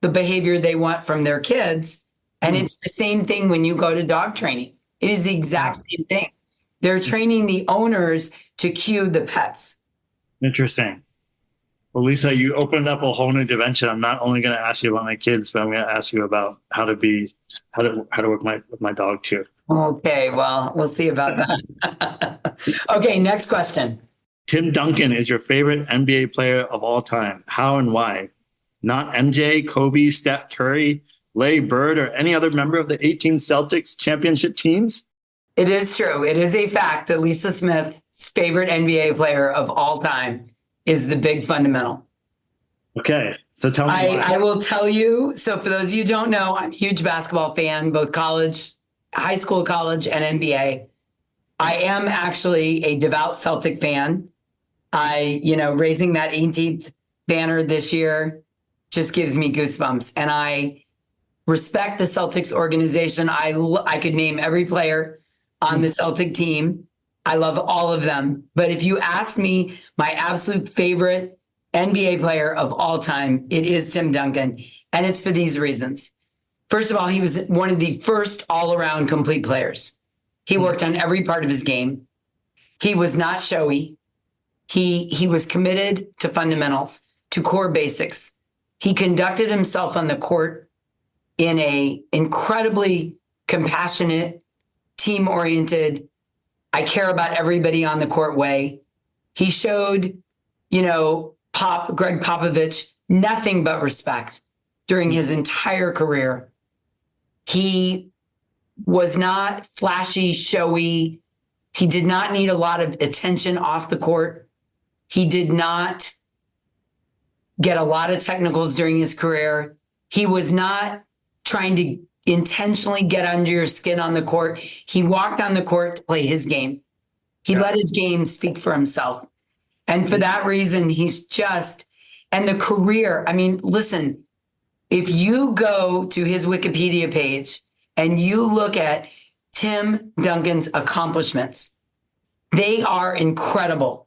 the behavior they want from their kids. And it's the same thing when you go to dog training. It is the exact same thing. They're training the owners to cue the pets. Interesting. Well, Lisa, you opened up a whole new dimension. I'm not only going to ask you about my kids, but I'm going to ask you about how to work with my dog too. Okay, well, we'll see about that. Okay, next question. Tim Duncan is your favorite NBA player of all time. How and why? Not MJ, Kobe, Steph Curry, Larry Bird, or any other member of the 18 Celtics championship teams? It is true. It is a fact that Lisa Smith's favorite NBA player of all time is the big fundamental. Okay, so tell me why. I will tell you. So for those of you who don't know, I'm a huge basketball fan, both college, high school, college, and NBA. I am actually a devout Celtic fan. Raising that 18th banner this year just gives me goosebumps. And I respect the Celtics organization. I could name every player on the Celtic team. I love all of them. But if you ask me my absolute favorite NBA player of all time, it is Tim Duncan. And it's for these reasons. First of all, he was one of the first all-around complete players. He worked on every part of his game. He was not showy. He was committed to fundamentals, to core basics. He conducted himself on the court in a incredibly compassionate, team-oriented, I care about everybody on the court way. He showed, Greg Popovich, nothing but respect during his entire career. He was not flashy, showy. He did not need a lot of attention off the court. He did not get a lot of technicals during his career. He was not trying to intentionally get under your skin on the court. He walked on the court to play his game. He let his game speak for himself. And for that reason, and the career, listen, if you go to his Wikipedia page and you look at Tim Duncan's accomplishments, they are incredible.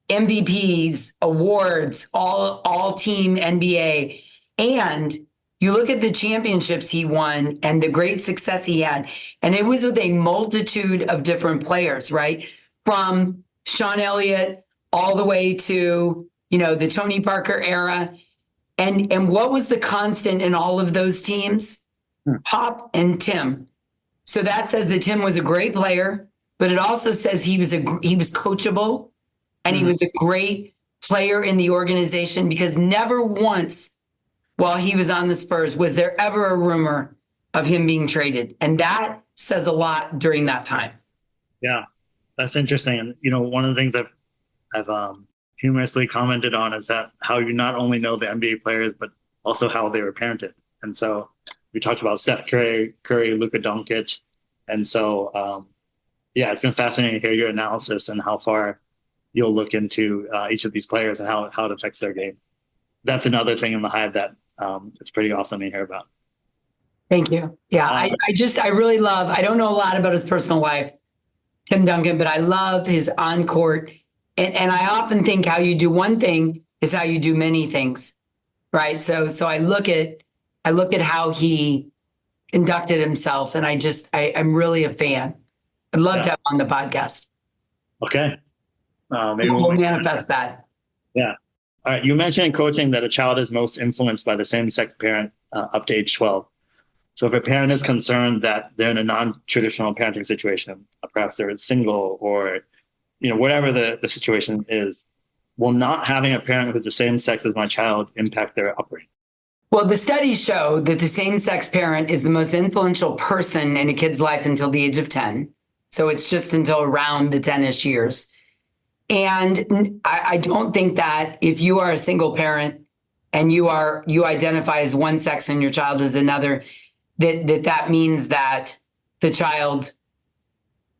MVPs, awards, all team NBA. And you look at the championships he won and the great success he had, and it was with a multitude of different players, right? From Sean Elliott all the way to, the Tony Parker era. And what was the constant in all of those teams? Pop and Tim. So that says that Tim was a great player, but it also says he was coachable and he was a great player in the organization, because never once while he was on the Spurs was there ever a rumor of him being traded. And that says a lot during that time. Yeah, that's interesting. And, one of the things I've humorously commented on is that how you not only know the NBA players, but also how they were parented. And so we talked about Steph Curry, Luka Doncic. And so, it's been fascinating to hear your analysis and how far you'll look into each of these players and how it affects their game. That's another thing in the Hive that it's pretty awesome to hear about. Thank you. Yeah, I really love, I don't know a lot about his personal life, Tim Duncan, but I love his on-court. And I often think how you do one thing is how you do many things, right? So I look at how he conducted himself, and I'm really a fan. I'd love to have him on the podcast. Okay. Maybe we'll manifest that. Yeah. All right. You mentioned in coaching that a child is most influenced by the same-sex parent up to age 12. So if a parent is concerned that they're in a non-traditional parenting situation, perhaps they're single or, whatever the situation is, will not having a parent who's the same sex as my child impact their upbringing? Well, the studies show that the same-sex parent is the most influential person in a kid's life until the age of 10. So it's just until around the 10-ish years. And I don't think that if you are a single parent and you identify as one sex and your child is another, that means that the child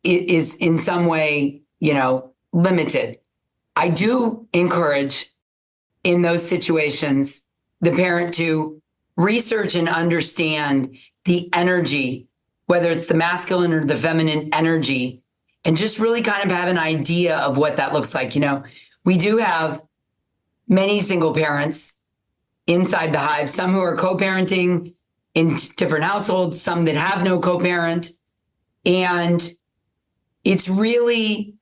is in some way, limited. I do encourage in those situations the parent to research and understand the energy, whether it's the masculine or the feminine energy, and just really kind of have an idea of what that looks like. We do have many single parents inside the Hive, some who are co-parenting in different households, some that have no co-parent. And it's really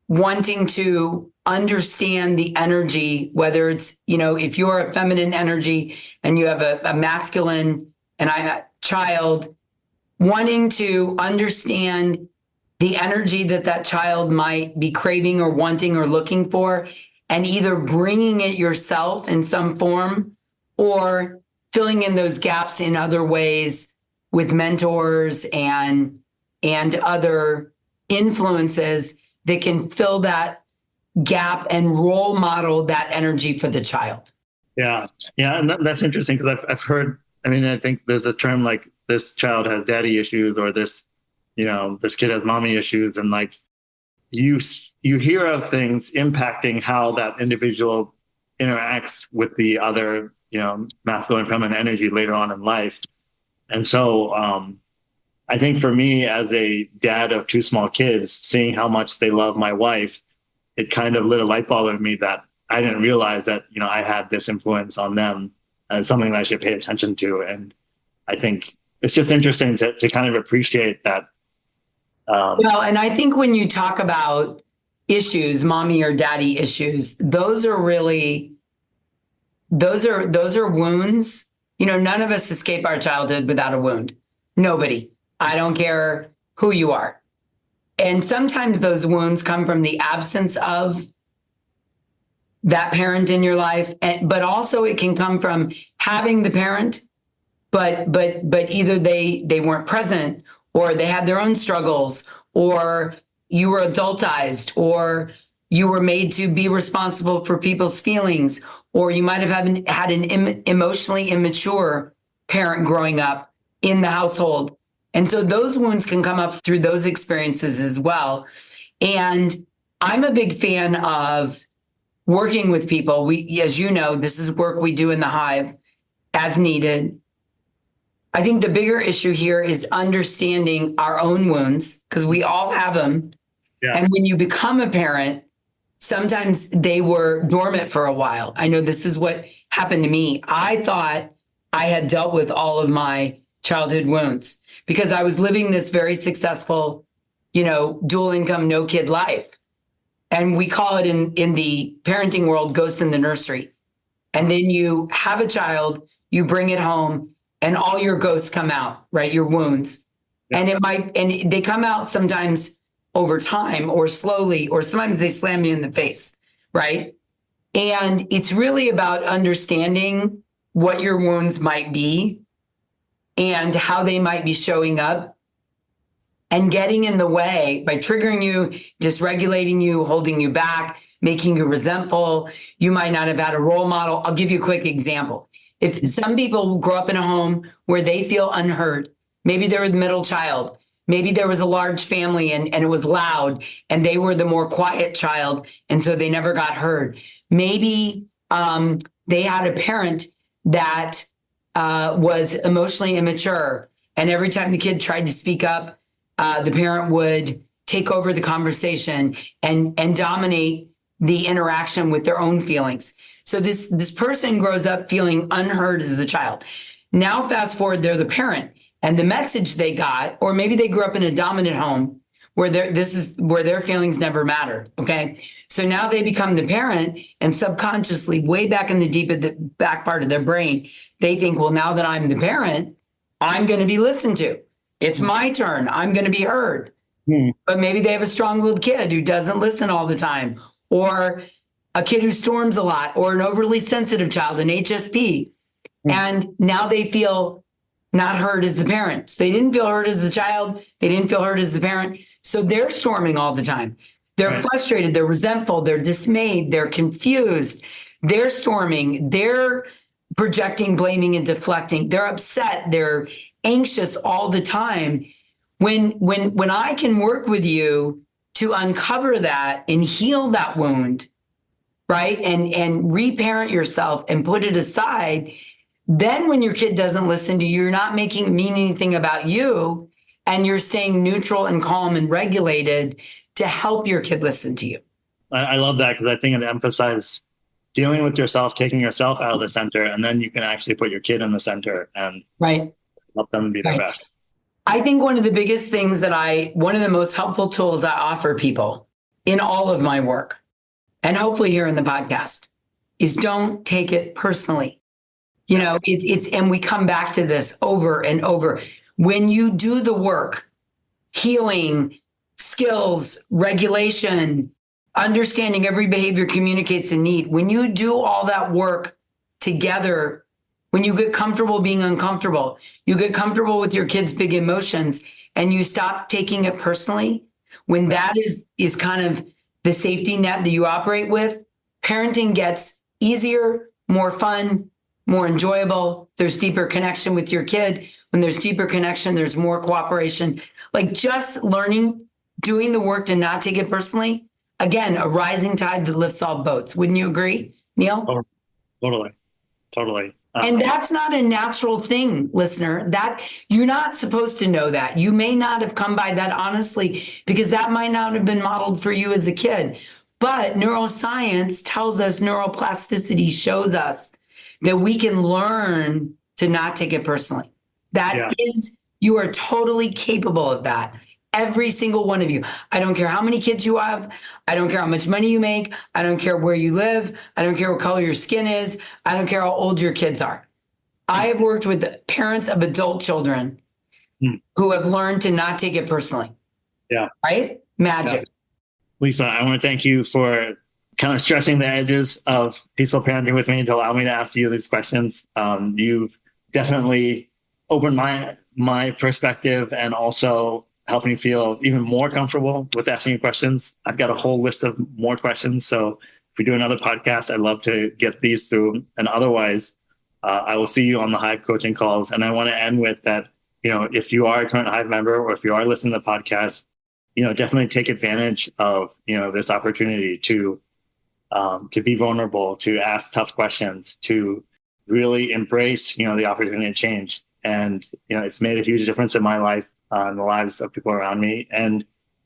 wanting to understand the energy, whether it's, if you're a feminine energy and you have a masculine and a child, wanting to understand the energy that child might be craving or wanting or looking for, and either bringing it yourself in some form or filling in those gaps in other ways with mentors and other influences that can fill that gap and role model that energy for the child. Yeah. And that's interesting because I've heard, I think there's a term like this child has daddy issues, or this, this kid has mommy issues. And like you hear of things impacting how that individual interacts with the other, masculine, feminine energy later on in life. And so I think for me as a dad of two small kids, seeing how much they love my wife, it kind of lit a light bulb in me that I didn't realize that, I had this influence on them as something that I should pay attention to. And I think it's just interesting to kind of appreciate that. And I think when you talk about issues, mommy or daddy issues, those are wounds. None of us escape our childhood without a wound. Nobody. I don't care who you are. And sometimes those wounds come from the absence of that parent in your life, but also it can come from having the parent, but either they weren't present, or they had their own struggles, or you were adultized, or you were made to be responsible for people's feelings, or you might have had an emotionally immature parent growing up in the household. And so those wounds can come up through those experiences as well. And I'm a big fan of working with people. As you know, this is work we do in the Hive as needed. I think the bigger issue here is understanding our own wounds, because we all have them. Yeah. And when you become a parent, sometimes they were dormant for a while. I know this is what happened to me. I thought I had dealt with all of my childhood wounds because I was living this very successful, dual income, no kid life. And we call it in the parenting world, ghosts in the nursery. And then you have a child, you bring it home, and all your ghosts come out, right? Your wounds. Yeah. And they come out sometimes over time or slowly, or sometimes they slam you in the face, right? And it's really about understanding what your wounds might be and how they might be showing up, and getting in the way by triggering you, dysregulating you, holding you back, making you resentful. You might not have had a role model. I'll give you a quick example. If some people grow up in a home where they feel unheard, maybe they were the middle child, maybe there was a large family and it was loud and they were the more quiet child, and so they never got heard. Maybe they had a parent that was emotionally immature, and every time the kid tried to speak up, the parent would take over the conversation and dominate the interaction with their own feelings. So this person grows up feeling unheard as the child. Now, fast forward, they're the parent, and the message they got, or maybe they grew up in a dominant home where their feelings never mattered. Okay. So now they become the parent, and subconsciously, way back in the back part of their brain, they think, well, now that I'm the parent, I'm going to be listened to. It's my turn. I'm going to be heard. But maybe they have a strong-willed kid who doesn't listen all the time, or a kid who storms a lot, or an overly sensitive child, an HSP. And now they feel not heard as the parent. So they didn't feel heard as the child. They didn't feel heard as the parent. So they're storming all the time. They're frustrated. They're resentful. They're dismayed. They're confused. They're storming. They're projecting, blaming, and deflecting. They're upset. They're anxious all the time. When I can work with you to uncover that and heal that wound, right? And reparent yourself and put it aside, then when your kid doesn't listen to you, you're not making it mean anything about you, and you're staying neutral and calm and regulated to help your kid listen to you. I love that, because I think it emphasizes dealing with yourself, taking yourself out of the center, and then you can actually put your kid in the center and help them be their best. I think one of the biggest things one of the most helpful tools I offer people in all of my work, and hopefully here in the podcast, is don't take it personally. You know, and we come back to this over and over. When you do the work, healing, skills, regulation, understanding every behavior communicates a need, when you do all that work together, when you get comfortable being uncomfortable, you get comfortable with your kids' big emotions, and you stop taking it personally, when that is kind of the safety net that you operate with, parenting gets easier, more fun, more enjoyable. There's deeper connection with your kid. When there's deeper connection, there's more cooperation. Like just learning, doing the work to not take it personally. Again, a rising tide that lifts all boats. Wouldn't you agree, Neil? Totally. And that's not a natural thing, listener. That you're not supposed to know that. You may not have come by that honestly, because that might not have been modeled for you as a kid. But neuroscience tells us, neuroplasticity shows us that we can learn to not take it personally. You are totally capable of that. Every single one of you. I don't care how many kids you have. I don't care how much money you make. I don't care where you live. I don't care what color your skin is. I don't care how old your kids are. I have worked with parents of adult children who have learned to not take it personally. Yeah. Right? Magic. Yeah. Lisa, I want to thank you for kind of stretching the edges of peaceful parenting with me to allow me to ask you these questions. You've definitely opened my perspective, and also helped me feel even more comfortable with asking you questions. I've got a whole list of more questions. So if we do another podcast, I'd love to get these through. And otherwise, I will see you on the Hive coaching calls. And I want to end with that, if you are a current Hive member, or if you are listening to the podcast, definitely take advantage of, this opportunity to be vulnerable, to ask tough questions, to really embrace, the opportunity to change. And, it's made a huge difference in my life, in the lives of people around me. And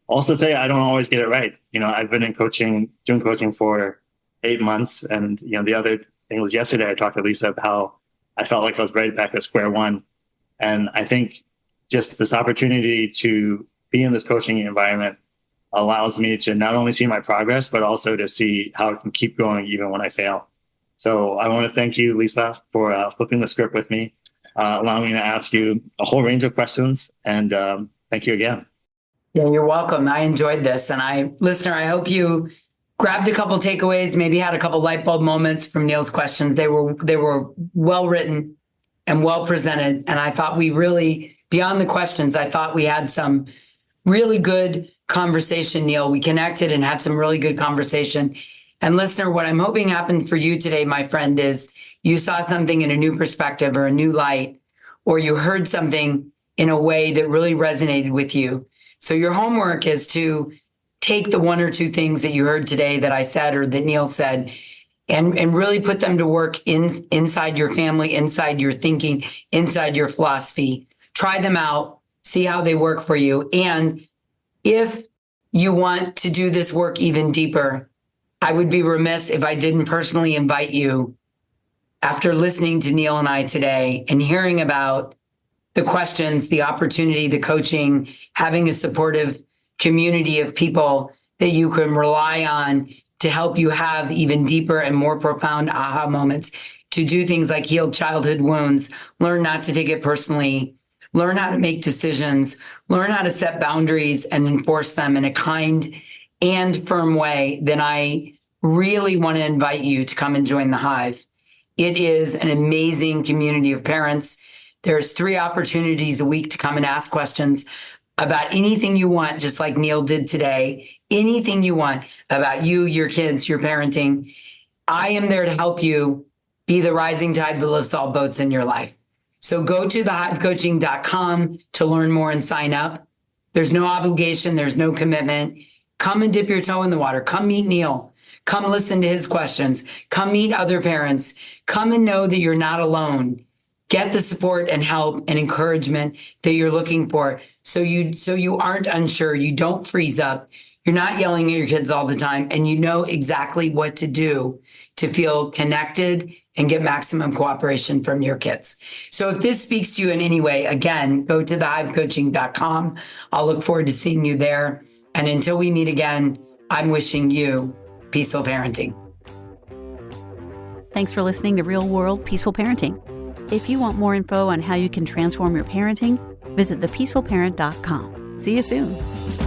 also say, I don't always get it right. I've been doing coaching for 8 months. And, the other thing was yesterday, I talked to Lisa about how I felt like I was right back at square one. And I think just this opportunity to be in this coaching environment allows me to not only see my progress, but also to see how it can keep going even when I fail. So I want to thank you, Lisa, for flipping the script with me, allowing me to ask you a whole range of questions. And thank you again. Yeah, you're welcome. I enjoyed this. And listener, I hope you grabbed a couple takeaways, maybe had a couple light bulb moments from Neil's questions. They were well written and well presented. And I thought we really, beyond the questions, I thought we had some really good conversation, Neil. We connected and had some really good conversation. And listener, what I'm hoping happened for you today, my friend, is you saw something in a new perspective or a new light, or you heard something in a way that really resonated with you. So your homework is to take the one or two things that you heard today that I said or that Neil said, and really put them to work inside your family, inside your thinking, inside your philosophy. Try them out, see how they work for you. And if you want to do this work even deeper, I would be remiss if I didn't personally invite you, after listening to Neil and I today and hearing about the questions, the opportunity, the coaching, having a supportive community of people that you can rely on to help you have even deeper and more profound aha moments, to do things like heal childhood wounds, learn not to take it personally, learn how to make decisions, learn how to set boundaries and enforce them in a kind and firm way, then I really want to invite you to come and join the Hive. It is an amazing community of parents. There's 3 opportunities a week to come and ask questions about anything you want, just like Neil did today. Anything you want about you, your kids, your parenting. I am there to help you be the rising tide that lifts all boats in your life. So go to thehivecoaching.com to learn more and sign up. There's no obligation. There's no commitment. Come and dip your toe in the water. Come meet Neil. Come listen to his questions. Come meet other parents. Come and know that you're not alone. Get the support and help and encouragement that you're looking for. So you aren't unsure. You don't freeze up. You're not yelling at your kids all the time, and you know exactly what to do to feel connected and get maximum cooperation from your kids. So if this speaks to you in any way, again, go to thehivecoaching.com. I'll look forward to seeing you there. And until we meet again, I'm wishing you peaceful parenting. Thanks for listening to Real World Peaceful Parenting. If you want more info on how you can transform your parenting, visit thepeacefulparent.com. See you soon.